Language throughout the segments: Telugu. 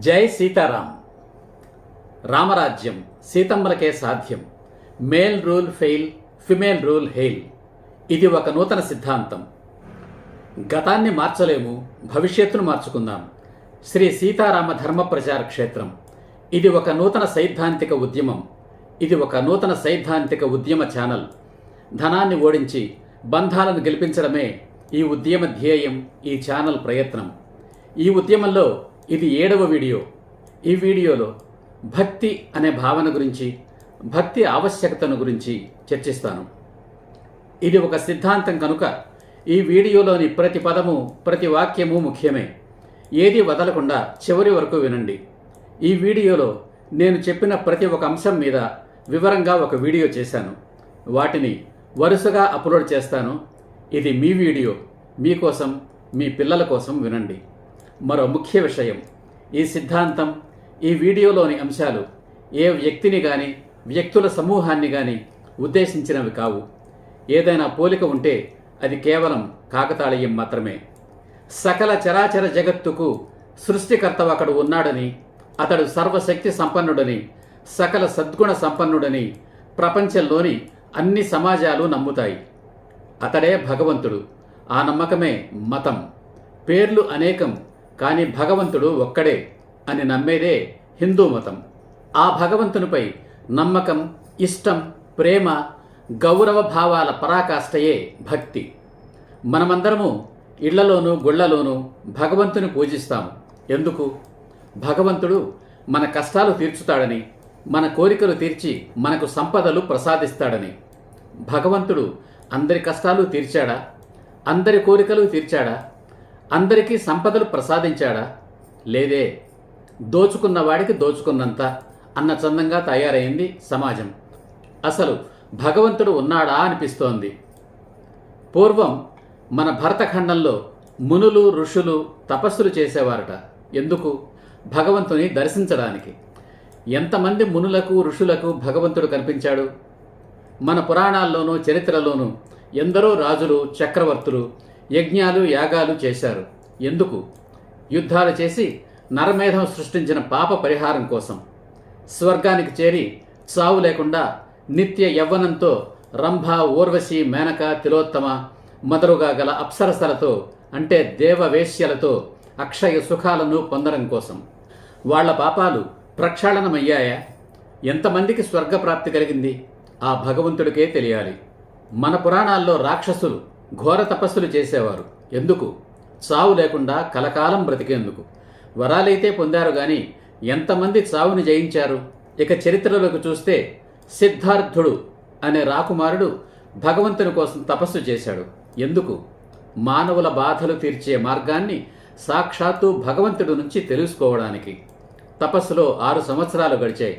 జై సీతారాం. రామరాజ్యం సీతమ్మలకే సాధ్యం. Male rule fail, female rule hail. ఇది ఒక నూతన సిద్ధాంతం. గతాన్ని మార్చలేము, భవిష్యత్తును మార్చుకుందాం. శ్రీ సీతారామ ధర్మ ప్రచార క్షేత్రం. ఇది ఒక నూతన సైద్ధాంతిక ఉద్యమం. ఇది ఒక నూతన సైద్ధాంతిక ఉద్యమ ఛానల్. ధనాన్ని ఓడించి బంధాలను గెలిపించడమే ఈ ఉద్యమ ధ్యేయం, ఈ ఛానల్ ప్రయత్నం. ఈ ఉద్యమంలో ఇది 7వ వీడియో. ఈ వీడియోలో భక్తి అనే భావన గురించి, భక్తి ఆవశ్యకతను గురించి చర్చిస్తాను. ఇది ఒక సిద్ధాంతం కనుక ఈ వీడియోలోని ప్రతి పదము, ప్రతి వాక్యము ముఖ్యమే. ఏది వదలకుండా చివరి వరకు వినండి. ఈ వీడియోలో నేను చెప్పిన ప్రతి ఒక్క అంశం మీద వివరంగా ఒక వీడియో చేశాను. వాటిని వరుసగా అప్లోడ్ చేస్తాను. ఇది మీ వీడియో, మీకోసం, మీ పిల్లల కోసం వినండి. మరో ముఖ్య విషయం, ఈ సిద్ధాంతం, ఈ వీడియోలోని అంశాలు ఏ వ్యక్తిని కానీ, వ్యక్తుల సమూహాన్ని కానీ ఉద్దేశించినవి కావు. ఏదైనా పోలిక ఉంటే అది కేవలం కాకతాళీయం మాత్రమే. సకల చరాచర జగత్తుకు సృష్టికర్త ఒకడు ఉన్నాడని, అతడు సర్వశక్తి సంపన్నుడని, సకల సద్గుణ సంపన్నుడని ప్రపంచంలోని అన్ని సమాజాలు నమ్ముతాయి. అతడే భగవంతుడు. ఆ నమ్మకమే మతం. పేర్లు అనేకం, కానీ భగవంతుడు ఒక్కడే అని నమ్మేదే హిందూ మతం. ఆ భగవంతునిపై నమ్మకం, ఇష్టం, ప్రేమ, గౌరవ భావాల పరాకాష్ఠయే భక్తి. మనమందరము ఇళ్లలోనూ గుళ్లలోనూ భగవంతుని పూజిస్తాము. ఎందుకు? భగవంతుడు మన కష్టాలు తీర్చుతాడని, మన కోరికలు తీర్చి మనకు సంపదలు ప్రసాదిస్తాడని. భగవంతుడు అందరి కష్టాలు తీర్చాడా? అందరి కోరికలు తీర్చాడా? అందరికీ సంపదలు ప్రసాదించాడా? లేదే. దోచుకున్నవాడికి దోచుకున్నంత అన్న చందంగా తయారైంది సమాజం. అసలు భగవంతుడు ఉన్నాడా అనిపిస్తోంది. పూర్వం మన భరతఖండంలో మునులు, ఋషులు తపస్సులు చేసేవారట. ఎందుకు? భగవంతుని దర్శించడానికి. ఎంతమంది మునులకు, ఋషులకు భగవంతుడు కనిపించాడు? మన పురాణాల్లోనూ చరిత్రలోనూ ఎందరో రాజులు, చక్రవర్తులు యజ్ఞాలు, యాగాలు చేశారు. ఎందుకు? యుద్ధాలు చేసి నరమేధం సృష్టించిన పాప పరిహారం కోసం. స్వర్గానికి చేరి చావు లేకుండా నిత్య యవ్వనంతో రంభ, ఊర్వశి, మేనక, తిలోత్తమ మొదలుగా గల అప్సరసలతో, అంటే దేవవేశ్యలతో అక్షయ సుఖాలను పొందడం కోసం. వాళ్ల పాపాలు ప్రక్షాళనమయ్యాయా? ఎంతమందికి స్వర్గప్రాప్తి కలిగింది? ఆ భగవంతుడికే తెలియాలి. మన పురాణాల్లో రాక్షసులు ఘోర తపస్సులు చేసేవారు. ఎందుకు? చావు లేకుండా కలకాలం బ్రతికేందుకు. వరాలైతే పొందారు గాని ఎంతమంది చావుని జయించారు? ఇక చరిత్రలోకి చూస్తే సిద్ధార్థుడు అనే రాకుమారుడు భగవంతుని కోసం తపస్సు చేశాడు. ఎందుకు? మానవుల బాధలు తీర్చే మార్గాన్ని సాక్షాత్తు భగవంతుడి నుంచి తెలుసుకోవడానికి. తపస్సులో 6 సంవత్సరాలు గడిచాయి.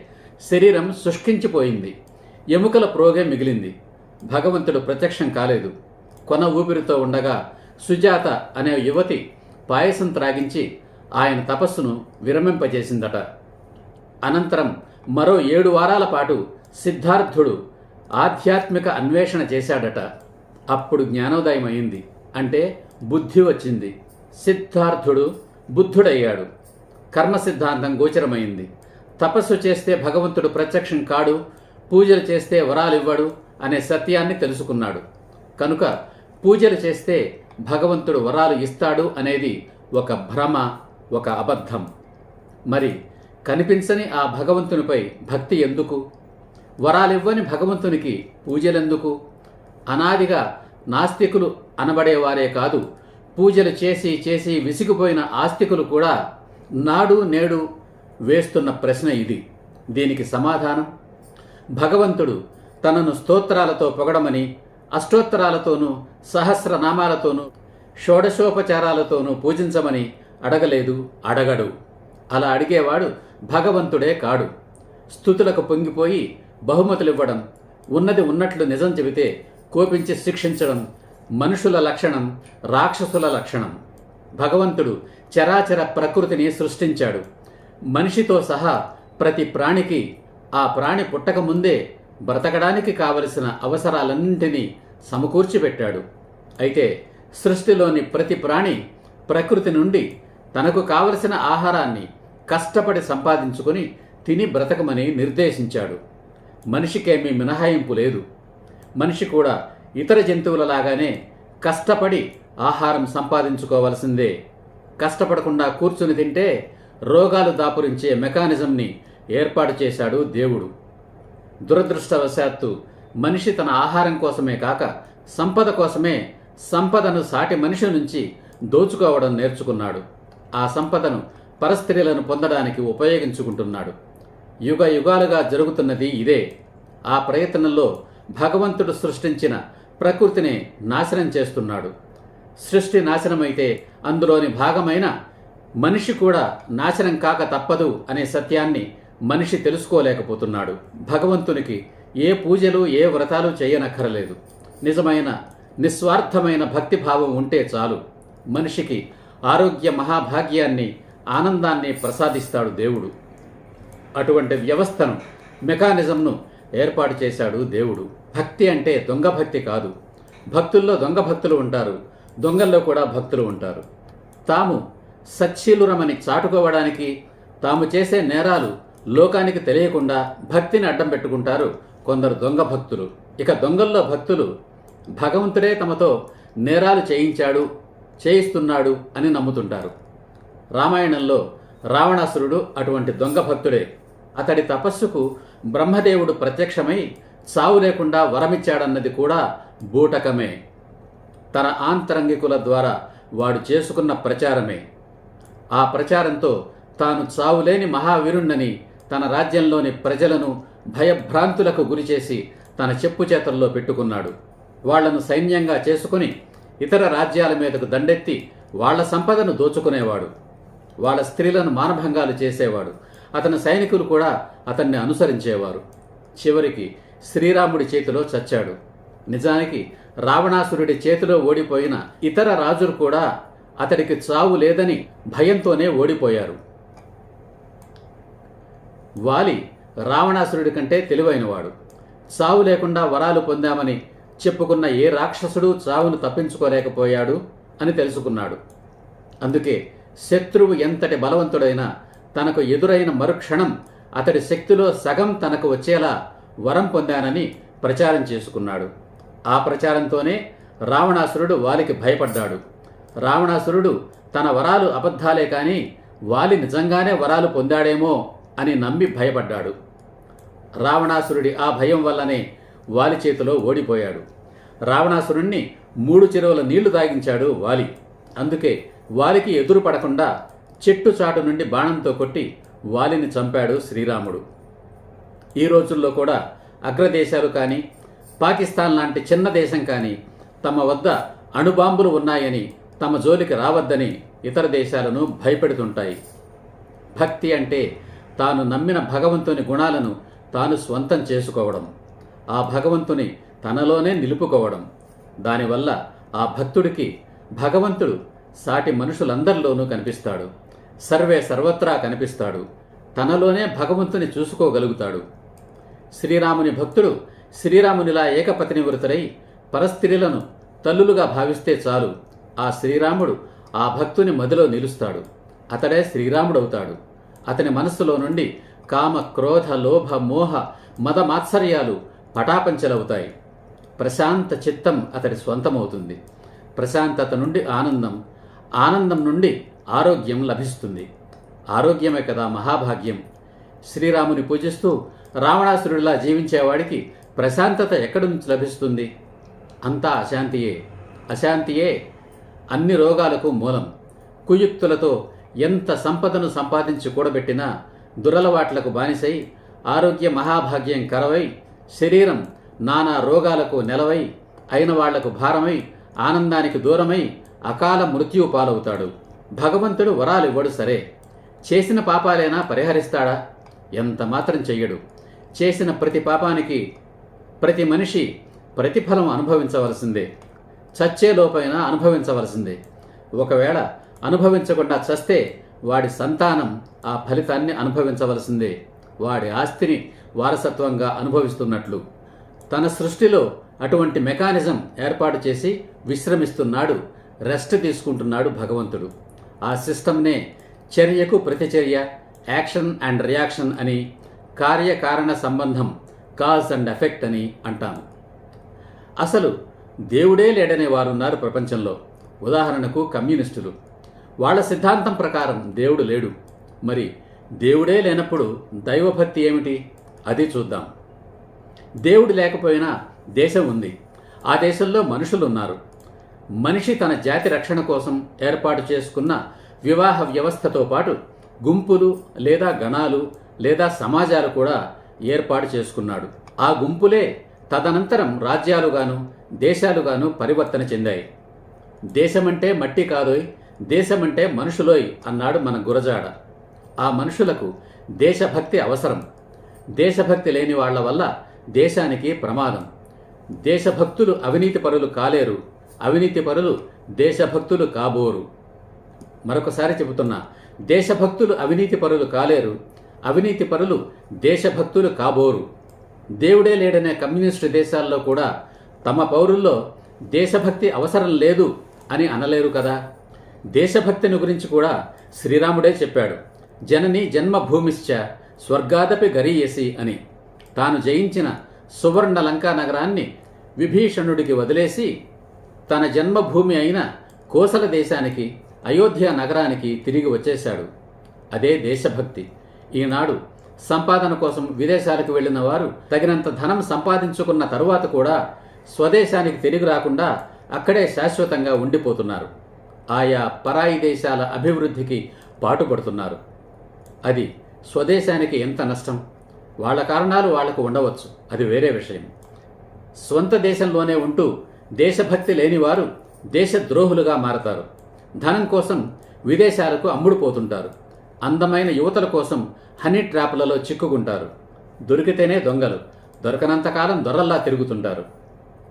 శరీరం శుష్కించిపోయింది. ఎముకల ప్రోగే మిగిలింది. భగవంతుడు ప్రత్యక్షం కాలేదు. కొన ఊపిరితో ఉండగా సుజాత అనే యువతి పాయసం త్రాగించి ఆయన తపస్సును విరమింపజేసిందట. అనంతరం మరో 7 వారాల పాటు సిద్ధార్థుడు ఆధ్యాత్మిక అన్వేషణ చేశాడట. అప్పుడు జ్ఞానోదయం అయింది. అంటే బుద్ధి వచ్చింది. సిద్ధార్థుడు బుద్ధుడయ్యాడు. కర్మ సిద్ధాంతం గోచరమైంది. తపస్సు చేస్తే భగవంతుడు ప్రత్యక్షం కాడు, పూజలు చేస్తే వరాలివ్వడు అనే సత్యాన్ని తెలుసుకున్నాడు. కనుక పూజలు చేస్తే భగవంతుడు వరాలు ఇస్తాడు అనేది ఒక భ్రమ, ఒక అబద్ధం. మరి కనిపించని ఆ భగవంతునిపై భక్తి ఎందుకు? వరాలివ్వని భగవంతునికి పూజలెందుకు? అనాదిగా నాస్తికులు అనబడేవారే కాదు, పూజలు చేసి చేసి విసిగిపోయిన ఆస్తికులు కూడా నాడు నేడు వేస్తున్న ప్రశ్న ఇది. దీనికి సమాధానం, భగవంతుడు తనను స్తోత్రాలతో పొగడమని, అష్టోత్తరాలతోనూ, సహస్రనామాలతోనూ, షోడశోపచారాలతోనూ పూజించమని అడగలేదు, అడగడు. అలా అడిగేవాడు భగవంతుడే కాడు. స్తుతులకు పొంగిపోయి బహుమతులివ్వడం, ఉన్నది ఉన్నట్లు నిజం చెబితే కోపించి శిక్షించడం మనుషుల లక్షణం, రాక్షసుల లక్షణం. భగవంతుడు చరాచర ప్రకృతిని సృష్టించాడు. మనిషితో సహా ప్రతి ప్రాణికి ఆ ప్రాణి పుట్టకముందే బ్రతకడానికి కావలసిన అవసరాలన్నింటినీ సమకూర్చిపెట్టాడు. అయితే సృష్టిలోని ప్రతి ప్రాణి ప్రకృతి నుండి తనకు కావలసిన ఆహారాన్ని కష్టపడి సంపాదించుకొని తిని బ్రతకమని నిర్దేశించాడు. మనిషికేమీ మినహాయింపు లేదు. మనిషి కూడా ఇతర జంతువులలాగానే కష్టపడి ఆహారం సంపాదించుకోవలసిందే. కష్టపడకుండా కూర్చుని తింటే రోగాలు దాపురించే మెకానిజంని ఏర్పాటు చేశాడు దేవుడు. దురదృష్టవశాత్తు మనిషి తన ఆహారం కోసమే కాక సంపద కోసమే సంపదను సాటి మనిషి నుంచి దోచుకోవడం నేర్చుకున్నాడు. ఆ సంపదను పరస్త్రీలను పొందడానికి ఉపయోగించుకుంటున్నాడు. యుగ యుగాలుగా జరుగుతున్నది ఇదే. ఆ ప్రయత్నంలో భగవంతుడు సృష్టించిన ప్రకృతిని నాశనం చేస్తున్నాడు. సృష్టి నాశనమైతే అందులోని భాగమైన మనిషి కూడా నాశనం కాక తప్పదు అనే సత్యాన్ని మనిషి తెలుసుకోలేకపోతున్నాడు. భగవంతునికి ఏ పూజలు ఏ వ్రతాలు చేయనక్కరలేదు. నిజమైన నిస్వార్థమైన భక్తిభావం ఉంటే చాలు. మనిషికి ఆరోగ్య మహాభాగ్యాన్ని ఆనందాన్ని ప్రసాదిస్తాడు దేవుడు. అటువంటి వ్యవస్థను మెకానిజంను ఏర్పాటు చేశాడు దేవుడు. భక్తి అంటే దొంగ భక్తి కాదు. భక్తుల్లో దొంగ భక్తులు ఉంటారు, దొంగల్లో కూడా భక్తులు ఉంటారు. తాము సచ్చీలురమని చాటుకోవడానికి తాము చేసే నేరాలు లోకానికి తెలియకుండా భక్తిని అడ్డం పెట్టుకుంటారు కొందరు దొంగ భక్తులు. ఇక దొంగల్లో భక్తులు భగవంతుడే తమతో నేరాలు చేయిస్తున్నాడు అని నమ్ముతుంటారు. రామాయణంలో రావణాసురుడు అటువంటి దొంగ భక్తుడే. అతడి తపస్సుకు బ్రహ్మదేవుడు ప్రత్యక్షమై చావు లేకుండా వరమిచ్చాడన్నది కూడా బూటకమే. తన ఆంతరంగికుల ద్వారా వాడు చేసుకున్న ప్రచారమే. ఆ ప్రచారంతో తాను చావులేని మహావీరుణ్ణని తన రాజ్యంలోని ప్రజలను భయభ్రాంతులకు గురిచేసి తన చెప్పు చేతల్లో పెట్టుకున్నాడు. వాళ్లను సైన్యంగా చేసుకుని ఇతర రాజ్యాల మీదకు దండెత్తి వాళ్ల సంపదను దోచుకునేవాడు. వాళ్ళ స్త్రీలను మానభంగాలు చేసేవాడు. అతని సైనికులు కూడా అతన్ని అనుసరించేవారు. చివరికి శ్రీరాముడి చేతిలో చచ్చాడు. నిజానికి రావణాసురుడి చేతిలో ఓడిపోయిన ఇతర రాజులు కూడా అతడికి చావు లేదని భయంతోనే ఓడిపోయారు. వాలి రావణాసురుడి కంటే తెలివైనవాడు. చావు లేకుండా వరాలు పొందామని చెప్పుకున్న ఏ రాక్షసుడు చావును తప్పించుకోలేకపోయాడు అని తెలుసుకున్నాడు. అందుకే శత్రువు ఎంతటి బలవంతుడైనా తనకు ఎదురైన మరుక్షణం అతడి శక్తిలో సగం తనకు వచ్చేలా వరం పొందానని ప్రచారం చేసుకున్నాడు. ఆ ప్రచారంతోనే రావణాసురుడు వాలికి భయపడ్డాడు. రావణాసురుడు తన వరాలు అబద్ధాలే కాని వాలి నిజంగానే వరాలు పొందాడేమో అని నమ్మి భయపడ్డాడు. రావణాసురుడి ఆ భయం వల్లనే వాలి చేతిలో ఓడిపోయాడు. రావణాసురుణ్ణి 3 చెరువుల నీళ్లు తాగించాడు వాలి. అందుకే వాలికి ఎదురు పడకుండా చెట్టు చాటు నుండి బాణంతో కొట్టి వాలిని చంపాడు శ్రీరాముడు. ఈ రోజుల్లో కూడా అగ్రదేశాలు కానీ పాకిస్తాన్ లాంటి చిన్న దేశం కానీ తమ వద్ద అణుబాంబులు ఉన్నాయని తమ జోలికి రావద్దని ఇతర దేశాలను భయపెడుతుంటాయి. భక్తి అంటే తాను నమ్మిన భగవంతుని గుణాలను తాను స్వంతం చేసుకోవడం, ఆ భగవంతుని తనలోనే నిలుపుకోవడం. దానివల్ల ఆ భక్తుడికి భగవంతుడు సాటి మనుషులందరిలోనూ కనిపిస్తాడు. సర్వే సర్వత్రా కనిపిస్తాడు. తనలోనే భగవంతుని చూసుకోగలుగుతాడు. శ్రీరాముని భక్తుడు శ్రీరామునిలా ఏకపతినివృతుడై పరస్త్రీలను తల్లులుగా భావిస్తే చాలు, ఆ శ్రీరాముడు ఆ భక్తుని మదిలో నిలుస్తాడు. అతడే శ్రీరాముడవుతాడు. అతని మనస్సులో నుండి కామ, క్రోధ, లోభ, మోహ, మద మాత్సర్యాలు పటాపంచలవుతాయి. ప్రశాంత చిత్తం అతడి స్వంతమవుతుంది. ప్రశాంతత నుండి ఆనందం, ఆనందం నుండి ఆరోగ్యం లభిస్తుంది. ఆరోగ్యమే కదా మహాభాగ్యం. శ్రీరాముని పూజిస్తూ రావణాసురుడిలా జీవించేవాడికి ప్రశాంతత ఎక్కడి నుంచి లభిస్తుంది? అంతా అశాంతియే. అశాంతియే అన్ని రోగాలకు మూలం. కుయుక్తులతో ఎంత సంపదను సంపాదించి కూడబెట్టినా దురలవాట్లకు బానిసై ఆరోగ్య మహాభాగ్యం కరవై శరీరం నానా రోగాలకు నెలవై అయిన వాళ్లకు భారమై ఆనందానికి దూరమై అకాల మృత్యు పాలవుతాడు. భగవంతుడు వరాలివ్వడు సరే, చేసిన పాపాలైనా పరిహరిస్తాడా? ఎంత మాత్రం చెయ్యడు. చేసిన ప్రతి పాపానికి ప్రతి మనిషి ప్రతిఫలం అనుభవించవలసిందే. చచ్చేలోపైనా అనుభవించవలసిందే. ఒకవేళ అనుభవించకుండా చస్తే వాడి సంతానం ఆ ఫలితాన్ని అనుభవించవలసిందే. వాడి ఆస్తిని వారసత్వంగా అనుభవిస్తున్నట్లు తన సృష్టిలో అటువంటి మెకానిజం ఏర్పాటు చేసి విశ్రమిస్తున్నాడు, రెస్ట్ తీసుకుంటున్నాడు భగవంతుడు. ఆ సిస్టమ్నే చర్యకు ప్రతిచర్య, యాక్షన్ అండ్ రియాక్షన్ అని, కార్యకారణ సంబంధం కాజ్ అండ్ ఎఫెక్ట్ అని అంటాము. అసలు దేవుడే లేడనే వారున్నారు ప్రపంచంలో. ఉదాహరణకు కమ్యూనిస్టులు. వాళ్ళ సిద్ధాంతం ప్రకారం దేవుడు లేడు. మరి దేవుడే లేనప్పుడు దైవభక్తి ఏమిటి? అది చూద్దాం. దేవుడు లేకపోయినా దేశం ఉంది. ఆ దేశంలో మనుషులు ఉన్నారు. మనిషి తన జాతి రక్షణ కోసం ఏర్పాటు చేసుకున్న వివాహ వ్యవస్థతో పాటు గుంపులు లేదా గణాలు లేదా సమాజాలు కూడా ఏర్పాటు చేసుకున్నాడు. ఆ గుంపులే తదనంతరం రాజ్యాలుగాను దేశాలుగాను పరివర్తన చెందాయి. దేశమంటే మట్టి కాదోయ్, దేశమంటే మనుషులోయ్ అన్నాడు మన గురజాడ. ఆ మనుషులకు దేశభక్తి అవసరం. దేశభక్తి లేని వాళ్ల వల్ల దేశానికి ప్రమాదం. దేశభక్తులు అవినీతిపరులు కాలేరు, అవినీతిపరులు దేశభక్తులు కాబోరు. మరొకసారి చెబుతున్నా, దేశభక్తులు అవినీతిపరులు కాలేరు, అవినీతిపరులు దేశభక్తులు కాబోరు. దేవుడే లేడనే కమ్యూనిస్టు దేశాల్లో కూడా తమ పౌరుల్లో దేశభక్తి అవసరం లేదు అని అనలేరు కదా. దేశభక్తిని గురించి కూడా శ్రీరాముడే చెప్పాడు. జనని జన్మభూమిశ్చ స్వర్గాదపి గరీయసి అని. తాను జయించిన సువర్ణ లంకా నగరాన్ని విభీషణుడికి వదిలేసి తన జన్మభూమి అయిన కోసల దేశానికి, అయోధ్య నగరానికి తిరిగి వచ్చేశాడు. అదే దేశభక్తి. ఈనాడు సంపాదన కోసం విదేశాలకు వెళ్లిన వారు తగినంత ధనం సంపాదించుకున్న తరువాత కూడా స్వదేశానికి తిరిగి రాకుండా అక్కడే శాశ్వతంగా ఉండిపోతున్నారు. ఆయా పరాయి దేశాల అభివృద్ధికి పాటుపడుతున్నారు. అది స్వదేశానికి ఎంత నష్టం. వాళ్ళ కారణాలు వాళ్లకు ఉండవచ్చు, అది వేరే విషయం. స్వంత దేశంలోనే ఉంటూ దేశభక్తి లేనివారు దేశద్రోహులుగా మారతారు. ధనం కోసం విదేశాలకు అమ్ముడుపోతుంటారు. అందమైన యువతల కోసం హనీ ట్రాప్లలో చిక్కుకుంటారు. దొరికితేనే దొంగలు, దొరకనంతకాలం దొరల్లా తిరుగుతుంటారు.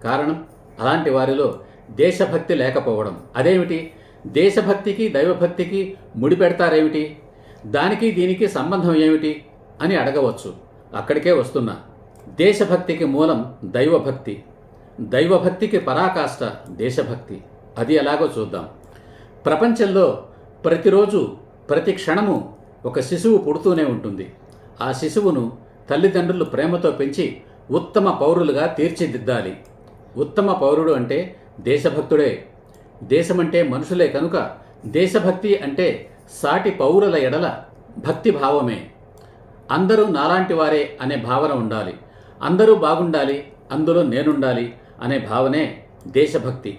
కారణం అలాంటి వారిలో దేశభక్తి లేకపోవడం. అదేమిటి? దేశభక్తికి దైవభక్తికి ముడిపెడతారేమిటి? దానికి దీనికి సంబంధం ఏమిటి అని అడగవచ్చు. అక్కడికే వస్తున్నా. దేశభక్తికి మూలం దైవభక్తి, దైవభక్తికి పరాకాష్ట దేశభక్తి. అది ఎలాగో చూద్దాం. ప్రపంచంలో ప్రతిరోజు ప్రతి క్షణము ఒక శిశువు పుడుతూనే ఉంటుంది. ఆ శిశువును తల్లిదండ్రులు ప్రేమతో పెంచి ఉత్తమ పౌరులుగా తీర్చిదిద్దాలి. ఉత్తమ పౌరుడు అంటే దేశభక్తుడే. దేశమంటే మనుషులే కనుక దేశభక్తి అంటే సాటి పౌరుల ఎడల భక్తి భావమే. అందరూ నాలాంటి వారే అనే భావన ఉండాలి. అందరూ బాగుండాలి, అందులో నేనుండాలి అనే భావనే దేశభక్తి.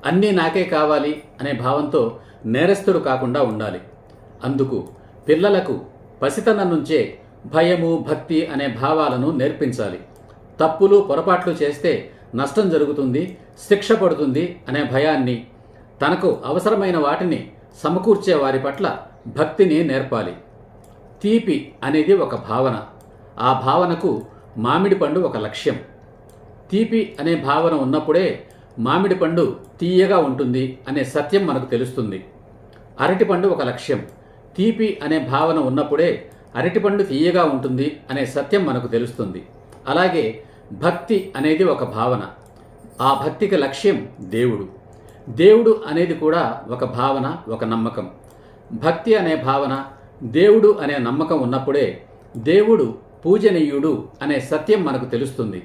అన్నీ నాకే కావాలి అనే భావంతో నేరస్తుడు కాకుండా ఉండాలి. అందుకు పిల్లలకు పసితనం నుంచే భయము, భక్తి అనే భావాలను నేర్పించాలి. తప్పులు పొరపాట్లు చేస్తే నష్టం జరుగుతుంది, శిక్ష పడుతుంది అనే భయాన్ని, తనకు అవసరమైన వాటిని సమకూర్చే వారి పట్ల భక్తిని నేర్పాలి. తీపి అనేది ఒక భావన. ఆ భావనకు మామిడి పండు ఒక లక్ష్యం. తీపి అనే భావన ఉన్నప్పుడే మామిడి పండు తీయగా ఉంటుంది అనే సత్యం మనకు తెలుస్తుంది. అరటిపండు ఒక లక్ష్యం. తీపి అనే భావన ఉన్నప్పుడే అరటిపండు తీయగా ఉంటుంది అనే సత్యం మనకు తెలుస్తుంది. అలాగే భక్తి అనేది ఒక భావన. ఆ భక్తికి లక్ష్యం దేవుడు. దేవుడు అనేది కూడా ఒక భావన, ఒక నమ్మకం. భక్తి అనే భావన, దేవుడు అనే నమ్మకం ఉన్నప్పుడే దేవుడు పూజనీయుడు అనే సత్యం మనకు తెలుస్తుంది.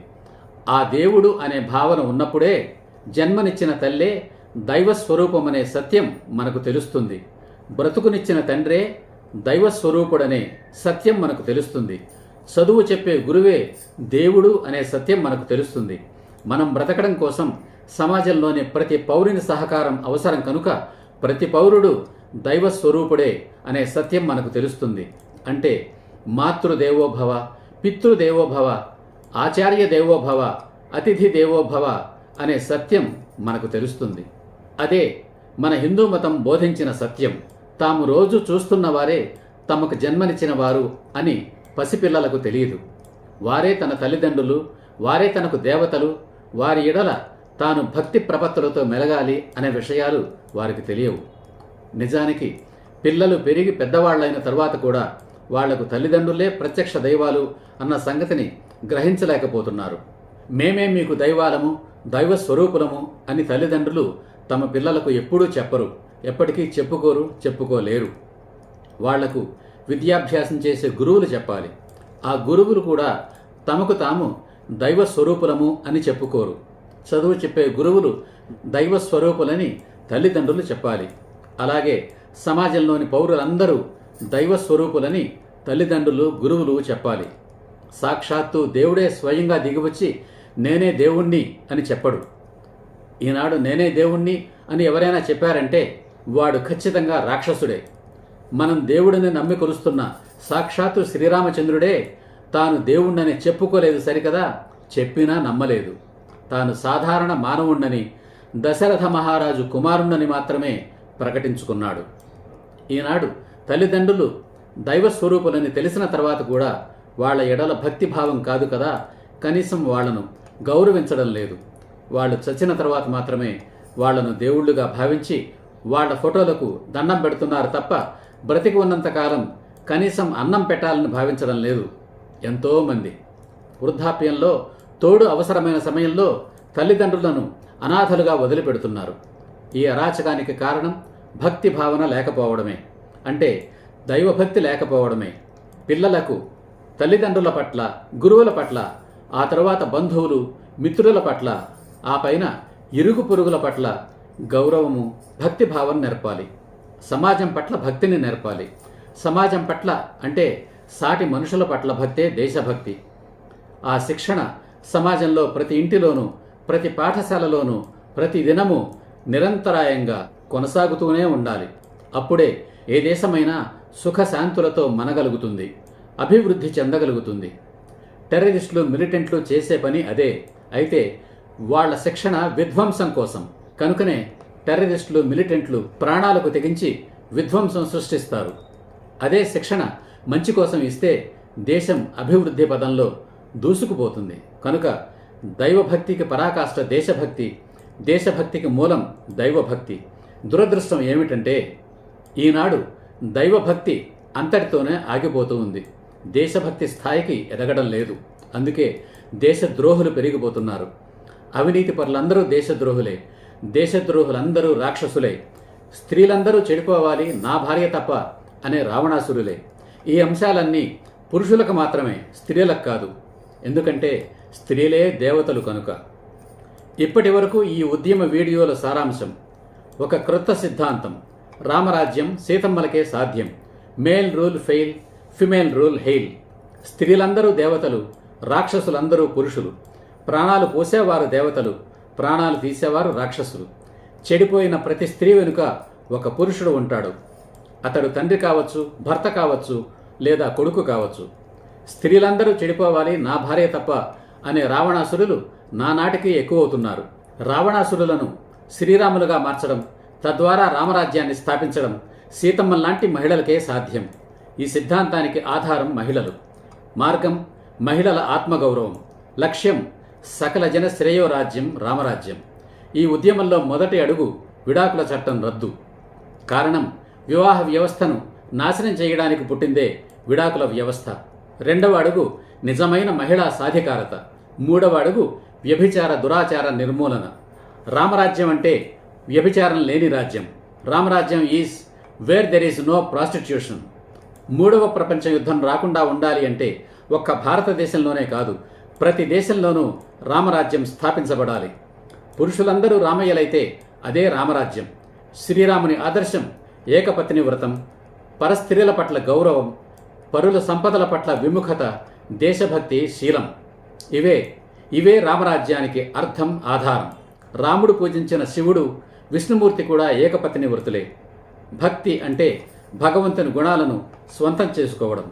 ఆ దేవుడు అనే భావన ఉన్నప్పుడే జన్మనిచ్చిన తల్లే దైవస్వరూపం అనే సత్యం మనకు తెలుస్తుంది. బ్రతుకునిచ్చిన తండ్రే దైవస్వరూపుడనే సత్యం మనకు తెలుస్తుంది. చదువు చెప్పే గురువే దేవుడు అనే సత్యం మనకు తెలుస్తుంది. మనం బ్రతకడం కోసం సమాజంలోని ప్రతి పౌరుని సహకారం అవసరం కనుక ప్రతి పౌరుడు దైవస్వరూపుడే అనే సత్యం మనకు తెలుస్తుంది. అంటే మాతృదేవోభవ, పితృదేవోభవ, ఆచార్య దేవోభవ, అతిథి దేవోభవ అనే సత్యం మనకు తెలుస్తుంది. అదే మన హిందూ మతం బోధించిన సత్యం. తాము రోజు చూస్తున్న వారే తమకు జన్మనిచ్చిన వారు అని పసిపిల్లలకు తెలియదు. వారే తన తల్లిదండ్రులు, వారే తనకు దేవతలు, వారి ఎడల తాను భక్తి ప్రపత్తులతో మెలగాలి అనే విషయాలు వారికి తెలియవు. నిజానికి పిల్లలు పెరిగి పెద్దవాళ్లైన తరువాత కూడా వాళ్లకు తల్లిదండ్రులే ప్రత్యక్ష దైవాలు అన్న సంగతిని గ్రహించలేకపోతున్నారు. మేమే మీకు దైవాలము, దైవస్వరూపులము అని తల్లిదండ్రులు తమ పిల్లలకు ఎప్పుడూ చెప్పరు, ఎప్పటికీ చెప్పుకోరు, చెప్పుకోలేరు. వాళ్లకు విద్యాభ్యాసం చేసే గురువులు చెప్పాలి. ఆ గురువులు కూడా తమకు తాము దైవ స్వరూపులము అని చెప్పుకోరు. చదువు చెప్పే గురువులు దైవ స్వరూపులని తల్లిదండ్రులు చెప్పాలి. అలాగే సమాజంలోని పౌరులందరూ దైవ స్వరూపులని తల్లిదండ్రులు, గురువులు చెప్పాలి. సాక్షాత్తు దేవుడే స్వయంగా దిగివచ్చి నేనే దేవుణ్ణి అని చెప్పడు. ఈనాడు నేనే దేవుణ్ణి అని ఎవరైనా చెప్పారంటే వాడు ఖచ్చితంగా రాక్షసుడే. మనం దేవుడిని నమ్మి కొలుస్తున్న సాక్షాత్తు శ్రీరామచంద్రుడే తాను దేవుణ్ణని చెప్పుకోలేదు సరికదా, చెప్పినా నమ్మలేదు. తాను సాధారణ మానవుణ్ణని, దశరథ మహారాజు కుమారుణ్ణని మాత్రమే ప్రకటించుకున్నాడు. ఈనాడు తల్లిదండ్రులు దైవస్వరూపులని తెలిసిన తర్వాత కూడా వాళ్ళ ఎడల భక్తిభావం కాదు కదా, కనీసం వాళ్లను గౌరవించడం లేదు. వాళ్ళు చచ్చిన తర్వాత మాత్రమే వాళ్లను దేవుళ్లుగా భావించి వాళ్ళ ఫోటోలకు దండం పెడుతున్నారు తప్ప బ్రతికి ఉన్నంతకాలం కనీసం అన్నం పెట్టాలని భావించడం లేదు ఎంతోమంది. వృద్ధాప్యంలో తోడు అవసరమైన సమయంలో తల్లిదండ్రులను అనాథలుగా వదిలిపెడుతున్నారు. ఈ అరాచకానికి కారణం భక్తి భావన లేకపోవడమే, అంటే దైవభక్తి లేకపోవడమే. పిల్లలకు తల్లిదండ్రుల పట్ల, గురువుల పట్ల, ఆ తర్వాత బంధువులు, మిత్రుల పట్ల, ఆ పైన ఇరుగు పొరుగుల పట్ల గౌరవము, భక్తి భావం నేర్పాలి. సమాజం పట్ల భక్తిని నేర్పాలి. సమాజం పట్ల అంటే సాటి మనుషుల పట్ల భక్తే దేశభక్తి. ఆ శిక్షణ సమాజంలో ప్రతి ఇంటిలోనూ, ప్రతి పాఠశాలలోనూ, ప్రతి దినము నిరంతరాయంగా కొనసాగుతూనే ఉండాలి. అప్పుడే ఏ దేశమైనా సుఖశాంతులతో మనగలుగుతుంది, అభివృద్ధి చెందగలుగుతుంది. టెర్రరిస్టులు, మిలిటెంట్లు చేసే పని అదే. అయితే వాళ్ల శిక్షణ విధ్వంసం కోసం. కనుకనే టెర్రరిస్టులు, మిలిటెంట్లు ప్రాణాలకు తెగించి విధ్వంసం సృష్టిస్తారు. అదే శిక్షణ మంచి కోసం ఇస్తే దేశం అభివృద్ధి పదంలో దూసుకుపోతుంది. కనుక దైవభక్తికి పరాకాష్ట దేశభక్తి, దేశభక్తికి మూలం దైవభక్తి. దురదృష్టం ఏమిటంటే ఈనాడు దైవభక్తి అంతటితోనే ఆగిపోతూ ఉంది. దేశభక్తి స్థాయికి ఎదగడం లేదు. అందుకే దేశద్రోహులు పెరిగిపోతున్నారు. అవినీతి పరులందరూ దేశద్రోహులే, దేశద్రోహులందరూ రాక్షసులే, స్త్రీలందరూ చెడిపోవాలి, నా భార్య తప్ప అనే రావణాసురులే. ఈ అంశాలన్నీ పురుషులకు మాత్రమే, స్త్రీలకు కాదు. ఎందుకంటే స్త్రీలే దేవతలు కనుక. ఇప్పటి వరకు ఈ ఉద్యమ వీడియోల సారాంశం: ఒక క్రొత్త సిద్ధాంతం, రామరాజ్యం సీతమ్మలకే సాధ్యం, male rule fail, female rule hail. స్త్రీలందరూ దేవతలు, రాక్షసులందరూ పురుషులు. ప్రాణాలు పోసేవారు దేవతలు, ప్రాణాలు తీసేవారు రాక్షసులు. చెడిపోయిన ప్రతి స్త్రీ వెనుక ఒక పురుషుడు ఉంటాడు. అతడు తండ్రి కావచ్చు, భర్త కావచ్చు, లేదా కొడుకు కావచ్చు. స్త్రీలందరూ చెడిపోవాలి, నా భార్య తప్ప అనే రావణాసురులు నానాటికి ఎక్కువవుతున్నారు. రావణాసురులను శ్రీరాములుగా మార్చడం, తద్వారా రామరాజ్యాన్ని స్థాపించడం సీతమ్మలాంటి మహిళలకే సాధ్యం. ఈ సిద్ధాంతానికి ఆధారం మహిళలు, మార్గం మహిళల ఆత్మగౌరవం, లక్ష్యం సకల జన శ్రేయోరాజ్యం, రామరాజ్యం. ఈ ఉద్యమంలో మొదటి అడుగు విడాకుల చట్టం రద్దు. కారణం వివాహ వ్యవస్థను నాశనం చేయడానికి పుట్టిందే విడాకుల వ్యవస్థ. రెండవ అడుగు నిజమైన మహిళా సాధికారత. మూడవ అడుగు వ్యభిచార దురాచార నిర్మూలన. రామరాజ్యం అంటే వ్యభిచారం లేని రాజ్యం. రామరాజ్యం is where there is no prostitution. మూడవ ప్రపంచ యుద్ధం రాకుండా ఉండాలి అంటే ఒక్క భారతదేశంలోనే కాదు, ప్రతి దేశంలోనూ రామరాజ్యం స్థాపించబడాలి. పురుషులందరూ రామయ్యలైతే అదే రామరాజ్యం. శ్రీరాముని ఆదర్శం ఏకపత్ని వ్రతం, పరస్త్రీల పట్ల గౌరవం, పరుల సంపదల పట్ల విముఖత, దేశభక్తి, శీలం. ఇవే రామరాజ్యానికి అర్థం, ఆధారం. రాముడు పూజించిన శివుడు, విష్ణుమూర్తి కూడా ఏకపత్ని వ్రతులే. భక్తి అంటే భగవంతుని గుణాలను స్వంతం చేసుకోవడం.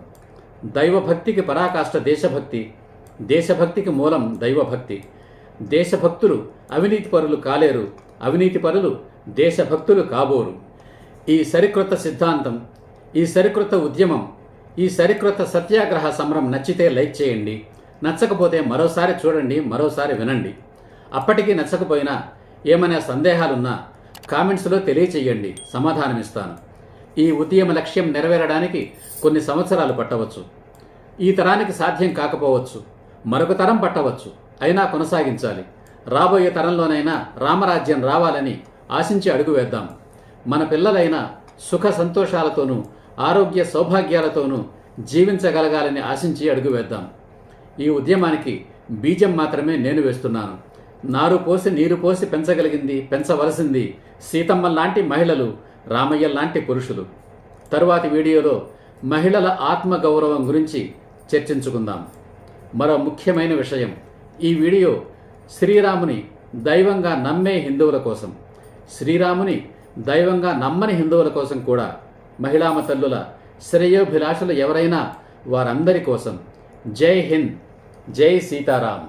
దైవభక్తికి పరాకాష్ట దేశభక్తి, దేశభక్తికి మూలం దైవభక్తి. దేశభక్తులు అవినీతి పరులు కాలేరు, అవినీతి పరులు దేశభక్తులు కాబోరు. ఈ సరికొత్త సిద్ధాంతం, ఈ సరికొత్త ఉద్యమం, ఈ సరికొత్త సత్యాగ్రహ సమరం నచ్చితే లైక్ చేయండి, నచ్చకపోతే మరోసారి చూడండి, మరోసారి వినండి. అప్పటికీ నచ్చకపోయినా ఏమైనా సందేహాలున్నా కామెంట్స్లో తెలియచేయండి, సమాధానమిస్తాను. ఈ ఉద్యమ లక్ష్యం నెరవేరడానికి కొన్ని సంవత్సరాలు పట్టవచ్చు. ఈ తరానికి సాధ్యం కాకపోవచ్చు, మరొక తరం పట్టవచ్చు. అయినా కొనసాగించాలి. రాబోయే తరంలోనైనా రామరాజ్యం రావాలని ఆశించి అడుగు వేద్దాం. మన పిల్లలైన సుఖ సంతోషాలతోనూ ఆరోగ్య సౌభాగ్యాలతోనూ జీవించగలగాలని ఆశించి అడుగు వేద్దాం. ఈ ఉద్యమానికి బీజం మాత్రమే నేను వేస్తున్నాను. నారు పోసి నీరు పోసి పెంచవలసింది సీతమ్మ లాంటి మహిళలు, రామయ్య లాంటి పురుషులు. తరువాతి వీడియోలో మహిళల ఆత్మగౌరవం గురించి చర్చించుకుందాం. మరో ముఖ్యమైన విషయం, ఈ వీడియో శ్రీరాముని దైవంగా నమ్మే హిందువుల కోసం, శ్రీరాముని దైవంగా నమ్మని హిందువుల కోసం కూడా, మహిళామ తల్లుల శ్రేయోభిలాషులు ఎవరైనా వారందరి కోసం. జై హింద్, జై సీతారాం.